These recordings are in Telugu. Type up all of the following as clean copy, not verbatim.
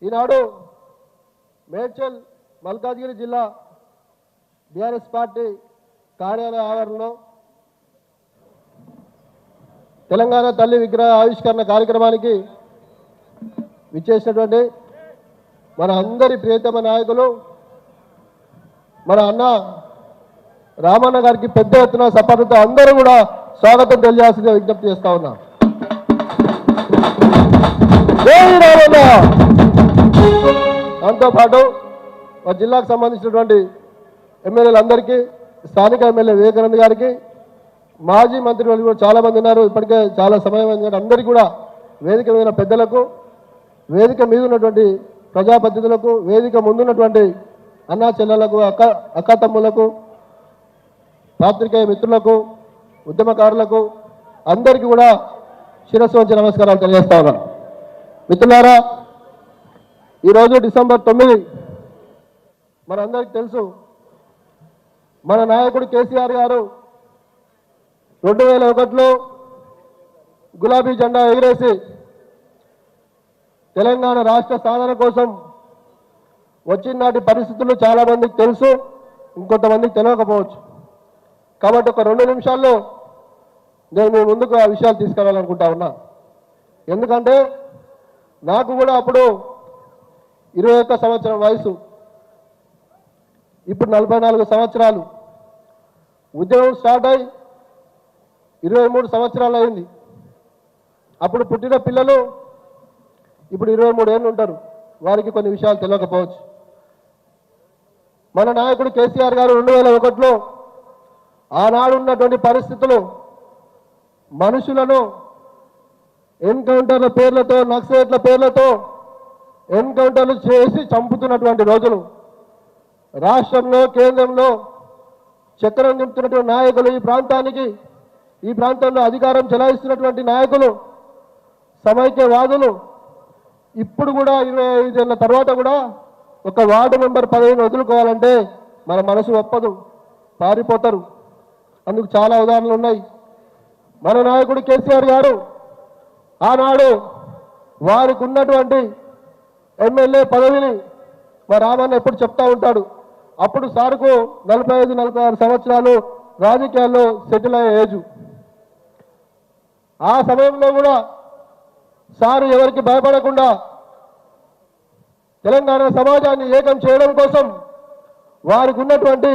ఈనాడు మేడ్చల్ మల్కాజ్గిరి జిల్లా బీఆర్ఎస్ పార్టీ కార్యాలయ ఆవరణలో తెలంగాణ తల్లి విగ్రహ ఆవిష్కరణ కార్యక్రమానికి విచ్చేసినటువంటి మన అందరి ప్రియతమ నాయకులు మన అన్న రామన్న గారికి పెద్ద ఎత్తున సపోర్టుతో అందరూ కూడా స్వాగతం తెలియాల్సిందిగా విజ్ఞప్తి చేస్తా ఉన్నా. జై రామన్న. దాంతోపాటు మా జిల్లాకు సంబంధించినటువంటి ఎమ్మెల్యేలందరికీ, స్థానిక ఎమ్మెల్యే వివేకానంద గారికి, మాజీ మంత్రులు కూడా చాలా మంది ఉన్నారు, ఇప్పటికే చాలా సమయం అయింది. అందరికీ కూడా వేదిక మీద పెద్దలకు, వేదిక మీద ఉన్నటువంటి ప్రజాప్రతినిధులకు, వేదిక ముందున్నటువంటి అన్నా చెల్లెలకు, అక్క తమ్ములకు, పాత్రికేయ మిత్రులకు, ఉద్యమకారులకు అందరికీ కూడా శిరస్సు వంచి నమస్కారాలు తెలియజేస్తా ఉన్నాను. మిత్రులారా, ఈరోజు డిసెంబర్ 9 మనందరికీ తెలుసు. మన నాయకుడు కేసీఆర్ గారు 2001లో గులాబీ జెండా ఎగిరేసి తెలంగాణ రాష్ట్ర సాధన కోసం వచ్చిన నాటి పరిస్థితులు చాలా మందికి తెలుసు, ఇంకొంతమందికి తెలియకపోవచ్చు. కాబట్టి ఒక 2 నిమిషాల్లో నేను మీ ముందుకు ఆ విషయాలు తీసుకురావాలనుకుంటా ఉన్నా. ఎందుకంటే నాకు కూడా అప్పుడు 21 సంవత్సరం వయసు, ఇప్పుడు 44 సంవత్సరాలు. ఉద్యోగం స్టార్ట్ అయి 23 సంవత్సరాలు అయింది. అప్పుడు పుట్టిన పిల్లలు ఇప్పుడు 23 ఏళ్ళు ఉంటారు, వారికి కొన్ని విషయాలు తెలియకపోవచ్చు. మన నాయకుడు కేసీఆర్ గారు 2001లో ఆనాడు ఉన్నటువంటి పరిస్థితులు, మనుషులను ఎన్కౌంటర్ల పేర్లతో, నక్సలైట్ల పేర్లతో ఎన్కౌంటర్లు చేసి చంపుతున్నటువంటి రోజులు, రాష్ట్రంలో కేంద్రంలో చక్రం నింపుతున్నటువంటి నాయకులు, ఈ ప్రాంతంలో అధికారం చెలాయిస్తున్నటువంటి నాయకులు, సమైక్యవాదులు ఇప్పుడు కూడా 25 ఏళ్ల తర్వాత కూడా ఒక వార్డు మెంబర్ పదవిని వదులుకోవాలంటే మన మనసు ఒప్పదు, పారిపోతారు. అందుకు చాలా ఉదాహరణలు ఉన్నాయి. మన నాయకుడు కేసీఆర్ గారు ఆనాడు వారికి ఉన్నటువంటి ఎమ్మెల్యే పదవిని మా రామన్న ఎప్పుడు చెప్తా ఉంటాడు. అప్పుడు సార్కు 45-46 సంవత్సరాలు, రాజకీయాల్లో సెటిల్ అయ్యే ఏజు. ఆ సమయంలో కూడా సారు ఎవరికి భయపడకుండా తెలంగాణ సమాజాన్ని ఏకం చేయడం కోసం వారికి ఉన్నటువంటి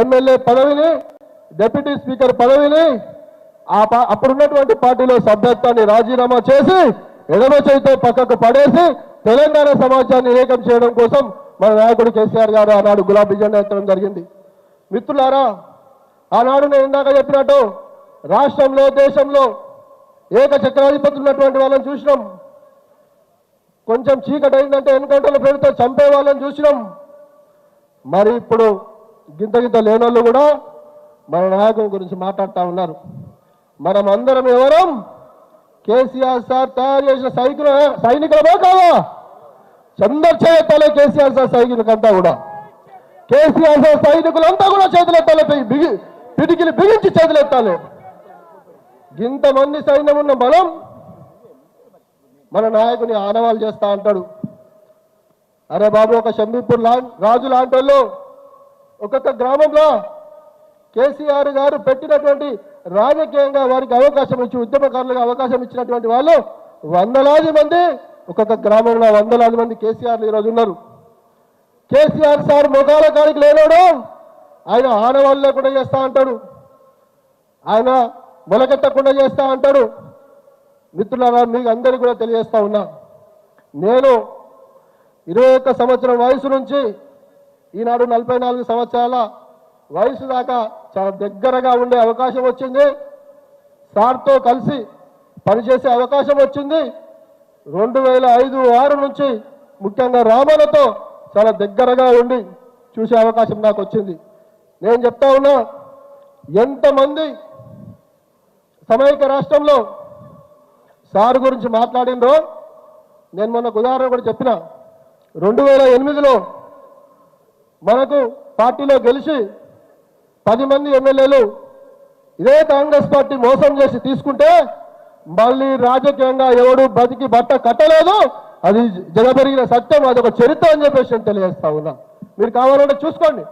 ఎమ్మెల్యే పదవిని, డిప్యూటీ స్పీకర్ పదవిని, అప్పుడున్నటువంటి పార్టీలో సభ్యత్వాన్ని రాజీనామా చేసి ఎడమ చేతితో పక్కకు పడేసి తెలంగాణ సమాజాన్ని ఏకం చేయడం కోసం మన నాయకుడు కేసీఆర్ గారు ఆనాడు గులాబీ జెండా ఎత్తడం జరిగింది. మిత్రులారా, ఆనాడు నేను ఇందాక చెప్పినట్టు రాష్ట్రంలో, దేశంలో ఏకచక్రాధిపతులు ఉన్నటువంటి వాళ్ళని చూసినాం. కొంచెం చీకటి అయిందంటే ఎన్కౌంటర్ల పేరుతో చంపే వాళ్ళని చూసినాం. మరి ఇప్పుడు గింత లేనోళ్ళు కూడా మన నాయకుల గురించి మాట్లాడుతూ ఉన్నారు. మనం అందరం ఎవరం? కేసీఆర్ సార్ తయారు చేసిన సైనికులమే కాదా? చంద్రచేతలే కేసీఆర్ సార్ సైనికులకంతా కూడా. కేసీఆర్ సార్ సైనికులంతా కూడా చేతులెత్తాలి, పిడికిలు బిగించి చేతులెత్తాలి. ఇంతమంది సైన్యం ఉన్న మనం మన నాయకుని ఆనవాలు చేస్తా అంటాడు. అరే బాబు, ఒక షంబీపూర్ రాజు లాంటి వాళ్ళు ఒక్కొక్క గ్రామంలో కేసీఆర్ గారు పెట్టినటువంటి రాజకీయంగా వారికి అవకాశం ఇచ్చి, ఉద్యమకారులుగా అవకాశం ఇచ్చినటువంటి వాళ్ళు వందలాది మంది, ఒక్కొక్క గ్రామంలో వందలాది మంది కేసీఆర్లు ఈరోజు ఉన్నారు. కేసీఆర్ సార్ ముఖాల కాడికి లేనాడు, ఆయన ఆనవాళ్ళు లేకుండా చేస్తా అంటాడు, ఆయన మొలకెత్తకుండా చేస్తా అంటాడు. మిత్రులారా, మీకు అందరికీ కూడా తెలియజేస్తా ఉన్నా, నేను 21 సంవత్సరం వయసు నుంచి ఈనాడు 44 సంవత్సరాల వయసు దాకా చాలా దగ్గరగా ఉండే అవకాశం వచ్చింది. సార్తో కలిసి పనిచేసే అవకాశం వచ్చింది. 2005-6 నుంచి ముఖ్యంగా రామన్నతో చాలా దగ్గరగా ఉండి చూసే అవకాశం నాకు వచ్చింది. నేను చెప్తా ఉన్నా, ఎంతమంది సమైక్య రాష్ట్రంలో సార్ గురించి మాట్లాడినరో నేను మొన్న ఉదాహరణ కూడా చెప్పిన. 2008లో మనకు పార్టీలో గెలిచి 10 మంది ఎమ్మెల్యేలు ఇదే కాంగ్రెస్ పార్టీ మోసం చేసి తీసుకుంటే మళ్ళీ రాజకీయంగా ఎవడు బతికి బట్ట కట్టలేదు, అది జగబెరిగిన సత్యం, అది ఒక చరిత్ర అని చెప్పేసి నేను తెలియజేస్తా ఉన్నా. మీరు కావాలంటే చూసుకోండి.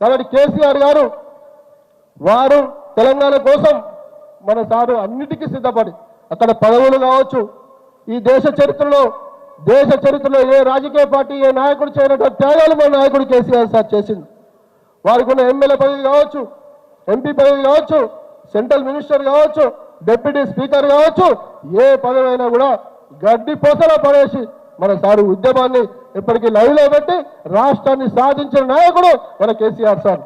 కాబట్టి కేసీఆర్ గారు వారు తెలంగాణ కోసం మన సారు అన్నిటికీ సిద్ధపడి అక్కడ పదవులు కావచ్చు, ఈ దేశ చరిత్రలో ఏ రాజకీయ పార్టీ ఏ నాయకుడు చేయనటువంటి త్యాగాలు మన నాయకుడు కేసీఆర్ సార్ చేసింది. వారికి ఉన్న ఎమ్మెల్యే పదవి కావచ్చు, ఎంపీ పదవి కావచ్చు, సెంట్రల్ మినిస్టర్ కావచ్చు, డిప్యూటీ స్పీకర్ కావచ్చు, ఏ పదవి అయినా కూడా గడ్డి పోసలా పడేసి మన సారు ఉద్యమాన్ని ఇప్పటికీ లైవ్లో పెట్టి రాష్ట్రాన్ని సాధించిన నాయకుడు మన కేసీఆర్ సార్.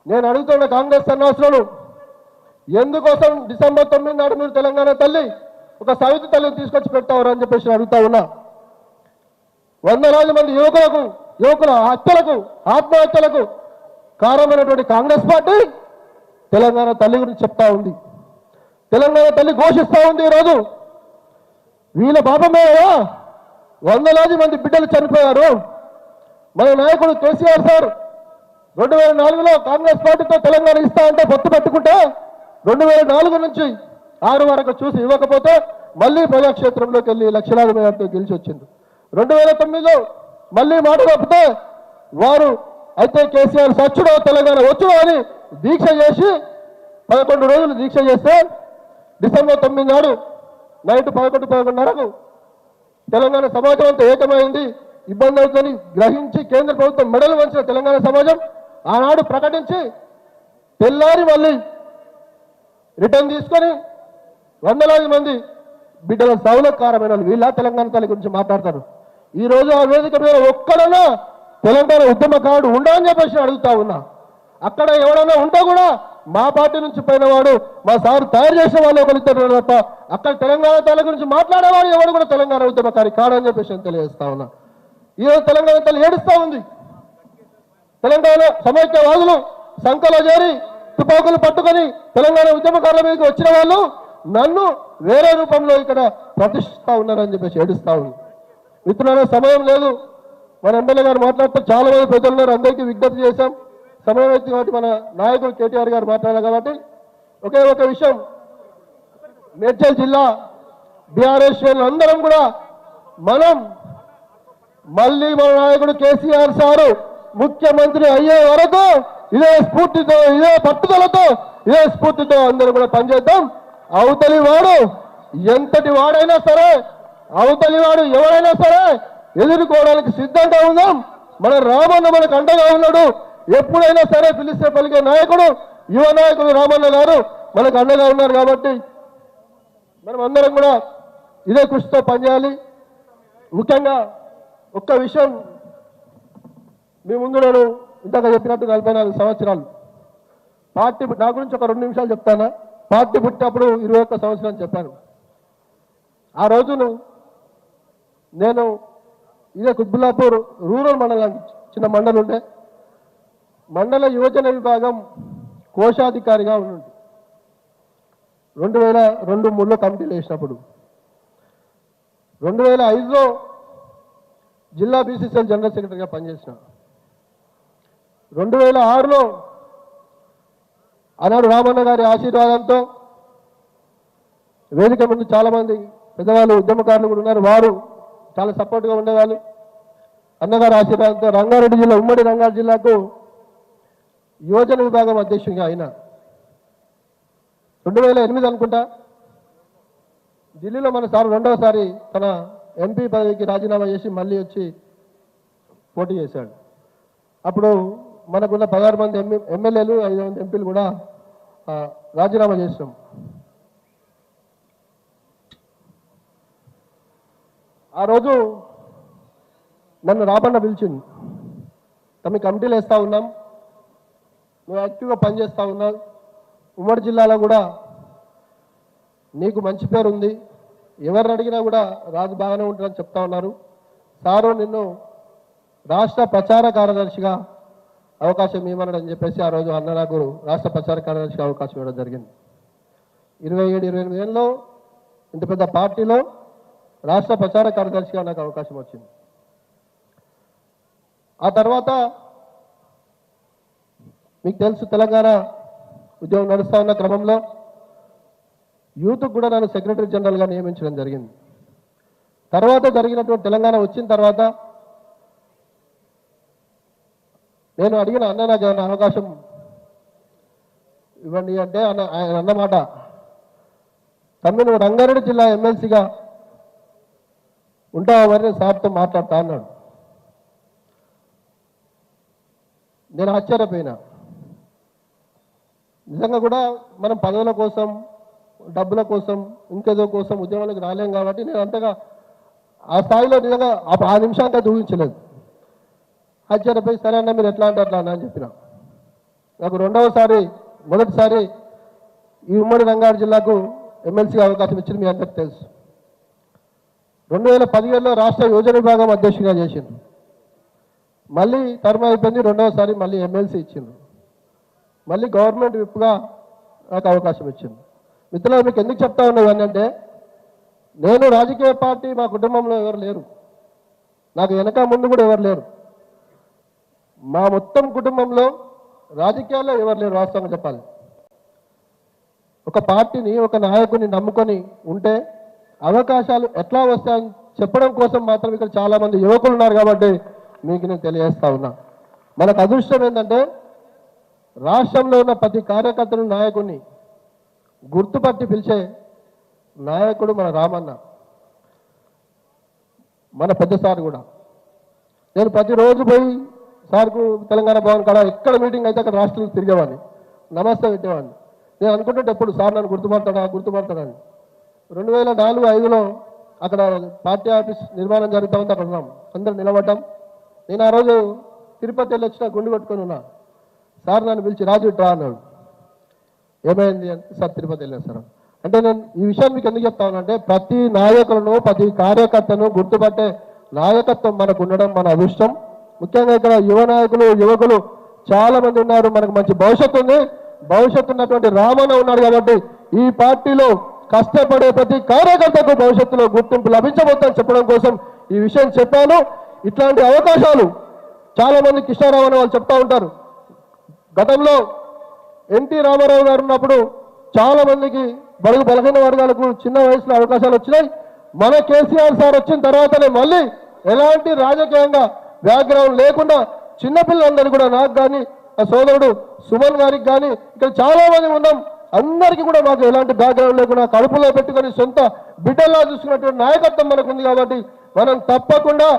నేను అడుగుతున్న కాంగ్రెస్ సన్నాసులను, ఎందుకోసం డిసెంబర్ 9 నాడు మీరు తెలంగాణ తల్లి ఒక సవితి తల్లిని తీసుకొచ్చి పెడతారు అని చెప్పేసి అడుగుతా ఉన్నా. వందలాది మంది యువకుల హత్యలకు, ఆత్మహత్యలకు కారణమైనటువంటి కాంగ్రెస్ పార్టీ తెలంగాణ తల్లి గురించి చెప్తా ఉంది. తెలంగాణ తల్లి ఘోషిస్తా ఉంది. ఈరోజు వీళ్ళ పాపమే వందలాది మంది బిడ్డలు చనిపోయారు. మన నాయకుడు కేసీఆర్ సార్ 2004లో కాంగ్రెస్ పార్టీతో తెలంగాణ ఇస్తా అంటే పొత్తు పెట్టుకుంటే 2004 నుంచి 6 వరకు చూసి ఇవ్వకపోతే మళ్ళీ ప్రజాక్షేత్రంలోకి వెళ్ళి లక్షలాది మేరతో గెలిచి వచ్చింది. 2009లో మళ్ళీ మాట తప్పితే వారు అయితే కేసీఆర్ సచ్చుడో తెలంగాణ వచ్చుడో అని దీక్ష చేసి 11 రోజులు దీక్ష చేస్తే డిసెంబర్ 9 నాడు నైట్ 11:30కు తెలంగాణ సమాజం అంతా ఏకమైంది, ఇబ్బంది అవుతుందని గ్రహించి కేంద్ర ప్రభుత్వం మెడలు వంచిన తెలంగాణ సమాజం ఆనాడు ప్రకటించి తెల్లారి మళ్ళీ రిటర్న్ తీసుకొని వందలాది మంది బిడ్డల సౌలకారమైన వీళ్ళ తెలంగాణ తల్లి గురించి మాట్లాడతారు. ఈ రోజు ఆ వేదిక మీద ఒక్కడన్నా తెలంగాణ ఉద్యమకారుడు ఉండని చెప్పేసి అడుగుతా ఉన్నా. అక్కడ ఎవడన్నా ఉంటే కూడా మా పార్టీ నుంచి పోయిన వాడు, మా సార్ తయారు చేసిన వాళ్ళు ఒకరిద్దరు తప్ప అక్కడ తెలంగాణ తల్లి గురించి మాట్లాడేవాడు ఎవడు కూడా తెలంగాణ ఉద్యమకారి కాడని చెప్పేసి నేను తెలియజేస్తా ఉన్నా. ఈరోజు తెలంగాణ తల్లి ఏడుస్తా ఉంది. తెలంగాణ సమైక్యవాదులు సంఖలో చేరి తుపాకులు పట్టుకొని తెలంగాణ ఉద్యమకారుల మీదకి వచ్చిన వాళ్ళు నన్ను వేరే రూపంలో ఇక్కడ ప్రతిష్ఠిస్తా ఉన్నారని చెప్పేసి ఏడుస్తా ఉంది. మిత్రులారా, సమయం లేదు. మన ఎమ్మెల్యే గారు మాట్లాడుతూ చాలా మంది ప్రజలు ఉన్నారు, అందరికీ విజ్ఞప్తి చేశాం. సమయం అయితే కాబట్టి మన నాయకుడు కేటీఆర్ గారు మాట్లాడారు కాబట్టి ఒకే ఒక విషయం, మేడ్చల్ జిల్లా బీఆర్ఎస్ అందరం కూడా మనం మళ్ళీ మన నాయకుడు కేసీఆర్ సారు ముఖ్యమంత్రి అయ్యే వరకు ఇదే స్ఫూర్తితో, ఇదే పట్టుదలతో, ఇదే స్ఫూర్తితో అందరూ కూడా పనిచేద్దాం. అవతలి వాడు ఎంతటి వాడైనా సరే, అవతలి వాడు ఎవరైనా సరే ఎదుర్కోవడానికి సిద్ధంగా ఉందాం. మన రామన్న మనకు అండగా ఉన్నాడు. ఎప్పుడైనా సరే పిలిస్తే పలికే నాయకుడు, యువ నాయకుడు రామన్న గారు మనకు అండగా ఉన్నారు. కాబట్టి మనం అందరం కూడా ఇదే కృషితో పనిచేయాలి. ముఖ్యంగా ఒక్క విషయం మీ ముందు నేను ఇంతగా చెప్పినట్టు 44 సంవత్సరాలు పార్టీ, నా గురించి ఒక 2 నిమిషాలు చెప్తానా. పార్టీ పుట్టినప్పుడు 21 సంవత్సరాలు చెప్పాను. ఆ రోజును నేను ఇదే కుత్బుల్లాపూర్ రూరల్ మండలానికి చిన్న మండలం ఉండే మండల యువజన విభాగం కోశాధికారిగా ఉండి 2002-03లో కమిటీలు వేసినప్పుడు 2005లో జిల్లా బీసీసీఎల్ జనరల్ సెక్రటరీగా పనిచేసిన. 2006లో ఆనాడు రామన్న గారి ఆశీర్వాదంతో వేదిక ముందు చాలామంది పెద్దవాళ్ళు ఉద్యమకారులు కూడా ఉన్నారు, వారు చాలా సపోర్ట్గా ఉండేవాళ్ళు. అన్నగారి ఆశీర్వాదంతో రంగారెడ్డి జిల్లా, ఉమ్మడి రంగారెడ్డి జిల్లాకు యువజన విభాగం అధ్యక్షుడిగా అయినా 2008 అనుకుంటా ఢిల్లీలో మన సార్ రెండవసారి తన ఎంపీ పదవికి రాజీనామా చేసి మళ్ళీ వచ్చి పోటీ చేశాడు. అప్పుడు మనకున్న 16 మంది ఎమ్మెల్యేలు, 5 మంది ఎంపీలు కూడా రాజీనామా చేసినాం. ఆ రోజు నన్ను రాబన్న పిలిచింది, తమ కమిటీలు వేస్తూ ఉన్నాం, నువ్వు యాక్టివ్గా పనిచేస్తూ ఉన్నావు, ఉమ్మడి జిల్లాలో కూడా నీకు మంచి పేరు ఉంది, ఎవరిని అడిగినా కూడా రాజు బాగానే ఉంటుందని చెప్తా ఉన్నారు. సారు నిన్ను రాష్ట్ర ప్రచార కార్యదర్శిగా అవకాశం ఇవ్వమని చెప్పేసి ఆ రోజు అన్న నాకు రాష్ట్ర ప్రచార కార్యదర్శిగా అవకాశం ఇవ్వడం జరిగింది. 27-28 ఏళ్ళలో ఇంత పెద్ద పార్టీలో రాష్ట్ర ప్రచార కార్యదర్శిగా నాకు అవకాశం వచ్చింది. ఆ తర్వాత మీకు తెలుసు, తెలంగాణ ఉద్యమం నడుస్తూ ఉన్న క్రమంలో యూత్కు కూడా నన్ను సెక్రటరీ జనరల్గా నియమించడం జరిగింది. తర్వాత జరిగినటువంటి తెలంగాణ వచ్చిన తర్వాత నేను అడిగిన అన్న నాకు ఏమైనా అవకాశం ఇవ్వండి అంటే ఆయన అన్నమాట, తమ్మి నువ్వు రంగారెడ్డి జిల్లా ఎమ్మెల్సీగా ఉంటావా మరి సార్తో మాట్లాడతా అన్నాడు. నేను ఆశ్చర్యపోయినా. నిజంగా కూడా మనం పదవుల కోసం డబ్బుల కోసం ఇంకేదో కోసం ఉద్యమాలకు రాలేం కాబట్టి నేను అంతగా ఆ స్థాయిలో నిజంగా ఆ నిమిషాంతా ఊహించలేదు. ఆశ్చర్యపోయి సరే అన్న మీరు ఎట్లా అంటే అట్లా అన్న అని చెప్పిన. నాకు మొదటిసారి ఈ ఉమ్మడి రంగారెడ్డి జిల్లాకు ఎమ్మెల్సీ అవకాశం ఇచ్చింది మీ అందరికీ తెలుసు. 2017లో రాష్ట్ర యోజన విభాగం అధ్యక్షుడిగా చేసిండు. మళ్ళీ టర్మ్ అయిపోయింది, రెండవసారి మళ్ళీ ఎమ్మెల్సీ ఇచ్చిండు. మళ్ళీ గవర్నమెంట్ విప్గా నాకు అవకాశం ఇచ్చింది. మిత్రులు మీకు ఎందుకు చెప్తా ఉన్నది అంటే, నేను రాజకీయ పార్టీ మా కుటుంబంలో ఎవరు లేరు, నాకు వెనక ముందు కూడా ఎవరు లేరు. మా మొత్తం కుటుంబంలో రాజకీయాల్లో ఎవరు లేరు. వాస్తవంగా చెప్పాలి, ఒక పార్టీని ఒక నాయకుని నమ్ముకొని ఉంటే అవకాశాలు ఎట్లా వస్తాయని చెప్పడం కోసం మాత్రం ఇక్కడ చాలామంది యువకులు ఉన్నారు కాబట్టి మీకు నేను తెలియజేస్తా ఉన్నా. మనకు అదృష్టం ఏంటంటే రాష్ట్రంలో ఉన్న ప్రతి కార్యకర్తను నాయకుడిని గుర్తుపట్టి పిలిచే నాయకుడు మన రామన్న, మన పెద్ద సార్ కూడా. నేను ప్రతిరోజు పోయి సార్కు తెలంగాణ భవన్ కాడ ఎక్కడ మీటింగ్ అయితే అక్కడ రాష్ట్రాలు తిరిగేవాడిని, నమస్తే పెట్టేవాడిని. నేను అనుకుంటుంటే ఎప్పుడు సార్ నన్ను గుర్తుపడతాడని. 2004-05లో అక్కడ పార్టీ ఆఫీస్ నిర్మాణం జరుగుతూ ఉంది, అక్కడ ఉన్నాం, అందరూ నిలబడ్డాం. నేను ఆ రోజు తిరుపతి వెళ్ళి వచ్చిన గుండు కొట్టుకొని ఉన్నా. సార్ నన్ను పిలిచి రాజు ఇట్రా అన్నాడు. ఏమైంది అంటే సార్ తిరుపతి వెళ్ళాను సార్ అంటే. నేను ఈ విషయాన్ని మీకు ఎందుకు చెప్తా ఉన్నానంటే, ప్రతి నాయకులను ప్రతి కార్యకర్తను గుర్తుపట్టే నాయకత్వం మనకు ఉండడం మన అదృష్టం. ముఖ్యంగా ఇక్కడ యువకులు చాలా మంది ఉన్నారు, మనకు మంచి భవిష్యత్తు ఉంది. భవిష్యత్తు ఉన్నటువంటి రామన్న ఉన్నాడు కాబట్టి ఈ పార్టీలో కష్టపడే ప్రతి కార్యకర్తకు భవిష్యత్తులో గుర్తింపు లభించబోతుందని చెప్పడం కోసం ఈ విషయం చెప్పాను. ఇట్లాంటి అవకాశాలు చాలా మంది కృష్ణారావు అని వాళ్ళు చెప్తా ఉంటారు. గతంలో ఎన్టీ రామారావు గారు ఉన్నప్పుడు చాలా మందికి బడుగు బలహీన వర్గాలకు చిన్న వయసులో అవకాశాలు వచ్చినాయి. మన కేసీఆర్ సార్ వచ్చిన తర్వాతనే మళ్ళీ ఎలాంటి రాజకీయంగా బ్యాక్గ్రౌండ్ లేకుండా చిన్నపిల్లలందరూ కూడా, నాకు కానీ ఆ సోదరుడు సుమన్ గారికి కానీ ఇక్కడ చాలా మంది ఉన్నాం, అందరికీ కూడా మాకు ఎలాంటి బ్యాక్గ్రౌండ్ లేకుండా కడుపులో పెట్టుకొని సొంత బిడ్డలా చూసుకున్నటువంటి నాయకత్వం మనకు ఉంది. కాబట్టి మనం తప్పకుండా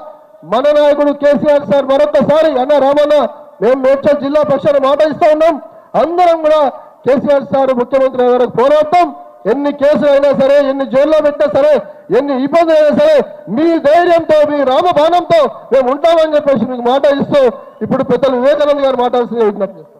మన నాయకుడు కేసీఆర్ సార్ మరొకసారి అన్న రామన్న, మేము మేడ్చల్ జిల్లా పక్షాన మాట ఇస్తా ఉన్నాం. అందరం కూడా కేసీఆర్ సార్ ముఖ్యమంత్రి వరకు పోరాడతాం. ఎన్ని కేసులు అయినా సరే, ఎన్ని జైల్లో పెట్టినా సరే, ఎన్ని ఇబ్బందులు అయినా సరే, మీ ధైర్యంతో మీ రామబాణంతో మేము ఉంటామని చెప్పేసి మీకు మాట ఇస్తూ ఇప్పుడు పెద్దలు వివేకానంద గారు మాట్లాడాల్సింది విజ్ఞప్తి చేస్తాం.